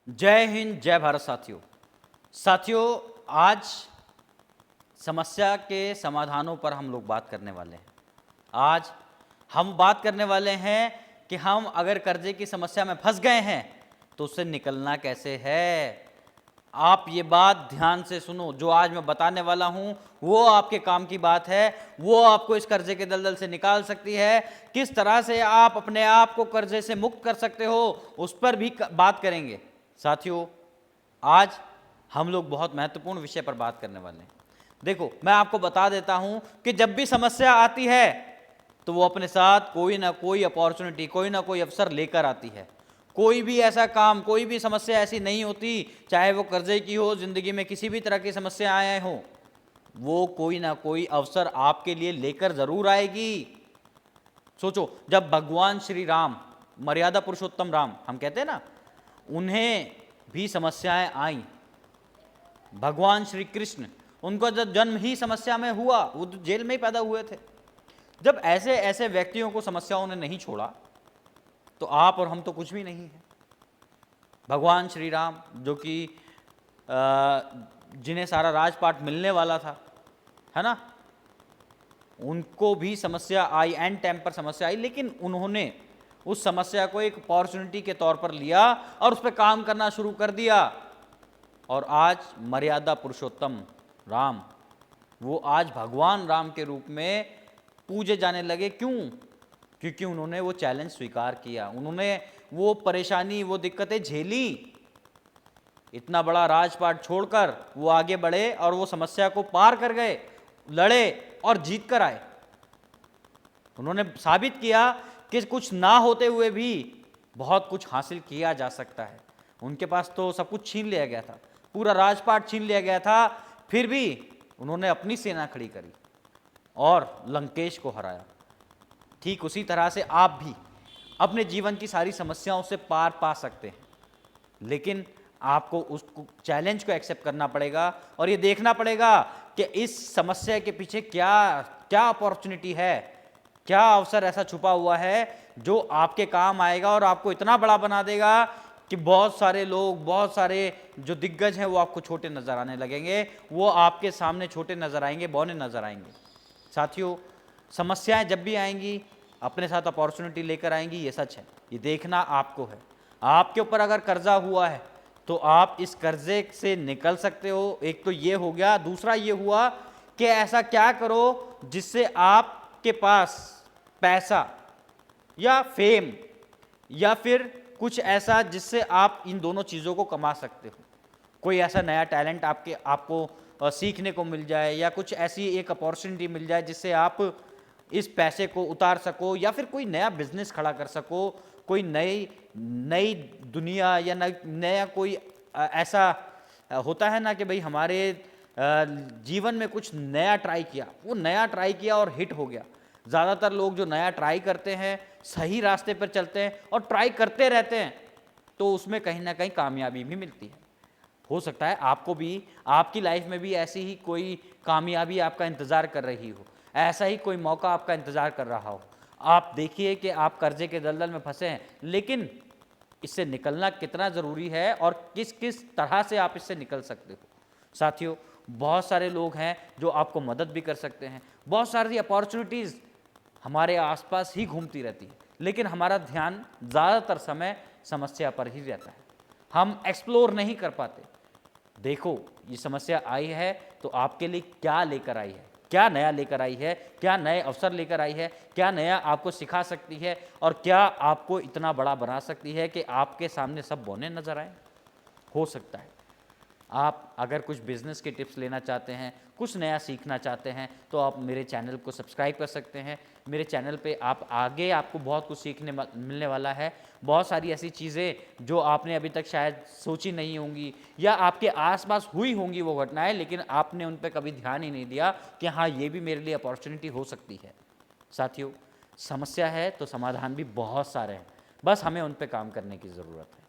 जय हिंद, जय भारत। साथियों, आज समस्या के समाधानों पर हम लोग बात करने वाले हैं। आज हम बात करने वाले हैं कि हम अगर कर्जे की समस्या में फंस गए हैं तो उससे निकलना कैसे है। आप ये बात ध्यान से सुनो, जो आज मैं बताने वाला हूं वो आपके काम की बात है। वो आपको इस कर्जे के दलदल से निकाल सकती है। किस तरह से आप अपने आप को कर्जे से मुक्त कर सकते हो उस पर भी बात करेंगे। साथियों, आज हम लोग बहुत महत्वपूर्ण विषय पर बात करने वाले हैं। देखो, मैं आपको बता देता हूं कि जब भी समस्या आती है तो वो अपने साथ कोई ना कोई अपॉर्चुनिटी, कोई ना कोई अवसर लेकर आती है। कोई भी ऐसा काम, कोई भी समस्या ऐसी नहीं होती, चाहे वो कर्जे की हो, जिंदगी में किसी भी तरह की समस्या आए हो, वो कोई ना कोई अवसर आपके लिए लेकर जरूर आएगी। सोचो, जब भगवान श्री राम, मर्यादा पुरुषोत्तम राम हम कहते हैं ना, उन्हें भी समस्याएं आई। भगवान श्री कृष्ण, उनका जब जन्म ही समस्या में हुआ, वो तो जेल में ही पैदा हुए थे। जब ऐसे ऐसे व्यक्तियों को समस्याओं ने नहीं छोड़ा तो आप और हम तो कुछ भी नहीं है। भगवान श्री राम, जो कि जिन्हें सारा राजपाट मिलने वाला था, है ना, उनको भी समस्या आई, एंड टाइम पर समस्या आई, लेकिन उन्होंने उस समस्या को एक अपॉर्चुनिटी के तौर पर लिया और उस पर काम करना शुरू कर दिया। और आज मर्यादा पुरुषोत्तम राम, वो आज भगवान राम के रूप में पूजे जाने लगे। क्यों? क्योंकि उन्होंने वो चैलेंज स्वीकार किया, उन्होंने वो परेशानी, वो दिक्कतें झेली। इतना बड़ा राजपाट छोड़कर वो आगे बढ़े और वो समस्या को पार कर गए, लड़े और जीत कर आए। उन्होंने साबित किया कि कुछ ना होते हुए भी बहुत कुछ हासिल किया जा सकता है। उनके पास तो सब कुछ छीन लिया गया था, पूरा राजपाट छीन लिया गया था, फिर भी उन्होंने अपनी सेना खड़ी करी और लंकेश को हराया। ठीक उसी तरह से आप भी अपने जीवन की सारी समस्याओं से पार पा सकते हैं, लेकिन आपको उस चैलेंज को एक्सेप्ट करना पड़ेगा और ये देखना पड़ेगा कि इस समस्या के पीछे क्या क्या अपॉर्चुनिटी है, क्या अवसर ऐसा छुपा हुआ है जो आपके काम आएगा और आपको इतना बड़ा बना देगा कि बहुत सारे लोग, बहुत सारे जो दिग्गज हैं वो आपको छोटे नजर आने लगेंगे, वो आपके सामने छोटे नजर आएंगे, बौने नजर आएंगे। साथियों, समस्याएं जब भी आएंगी अपने साथ अपॉर्चुनिटी लेकर आएंगी, ये सच है। ये देखना आपको है। आपके ऊपर अगर कर्जा हुआ है तो आप इस कर्जे से निकल सकते हो। एक तो ये हो गया। दूसरा ये हुआ कि ऐसा क्या करो जिससे आपके पास पैसा या फेम या फिर कुछ ऐसा जिससे आप इन दोनों चीज़ों को कमा सकते हो। कोई ऐसा नया टैलेंट आपको सीखने को मिल जाए, या कुछ ऐसी एक अपॉर्चुनिटी मिल जाए जिससे आप इस पैसे को उतार सको, या फिर कोई नया बिजनेस खड़ा कर सको, कोई नई नई दुनिया या नया कोई ऐसा होता है ना कि भाई हमारे जीवन में कुछ नया ट्राई किया, वो नया ट्राई किया और हिट हो गया। ज़्यादातर लोग जो नया ट्राई करते हैं, सही रास्ते पर चलते हैं और ट्राई करते रहते हैं, तो उसमें कहीं ना कहीं कामयाबी भी मिलती है। हो सकता है आपको भी, आपकी लाइफ में भी ऐसी ही कोई कामयाबी आपका इंतज़ार कर रही हो, ऐसा ही कोई मौका आपका इंतज़ार कर रहा हो। आप देखिए कि आप कर्जे के दलदल में फंसे हैं, लेकिन इससे निकलना कितना ज़रूरी है और किस किस तरह से आप इससे निकल सकते हो। साथियों, बहुत सारे लोग हैं जो आपको मदद भी कर सकते हैं। बहुत सारी अपॉर्चुनिटीज़ हमारे आसपास ही घूमती रहती है, लेकिन हमारा ध्यान ज़्यादातर समय समस्या पर ही रहता है। हम एक्सप्लोर नहीं कर पाते। देखो, ये समस्या आई है तो आपके लिए क्या लेकर आई है, क्या नया लेकर आई है, क्या नए अवसर लेकर आई है, क्या नया आपको सिखा सकती है और क्या आपको इतना बड़ा बना सकती है कि आपके सामने सब बौने नजर आए। हो सकता है आप अगर कुछ बिजनेस के टिप्स लेना चाहते हैं, कुछ नया सीखना चाहते हैं, तो आप मेरे चैनल को सब्सक्राइब कर सकते हैं। मेरे चैनल पे आपको बहुत कुछ सीखने मिलने वाला है। बहुत सारी ऐसी चीज़ें जो आपने अभी तक शायद सोची नहीं होंगी, या आपके आसपास हुई होंगी वो घटनाएं, लेकिन आपने उन पर कभी ध्यान ही नहीं दिया कि हाँ, ये भी मेरे लिए अपॉर्चुनिटी हो सकती है। साथियों, समस्या है तो समाधान भी बहुत सारे हैं, बस हमें उन पर काम करने की ज़रूरत है।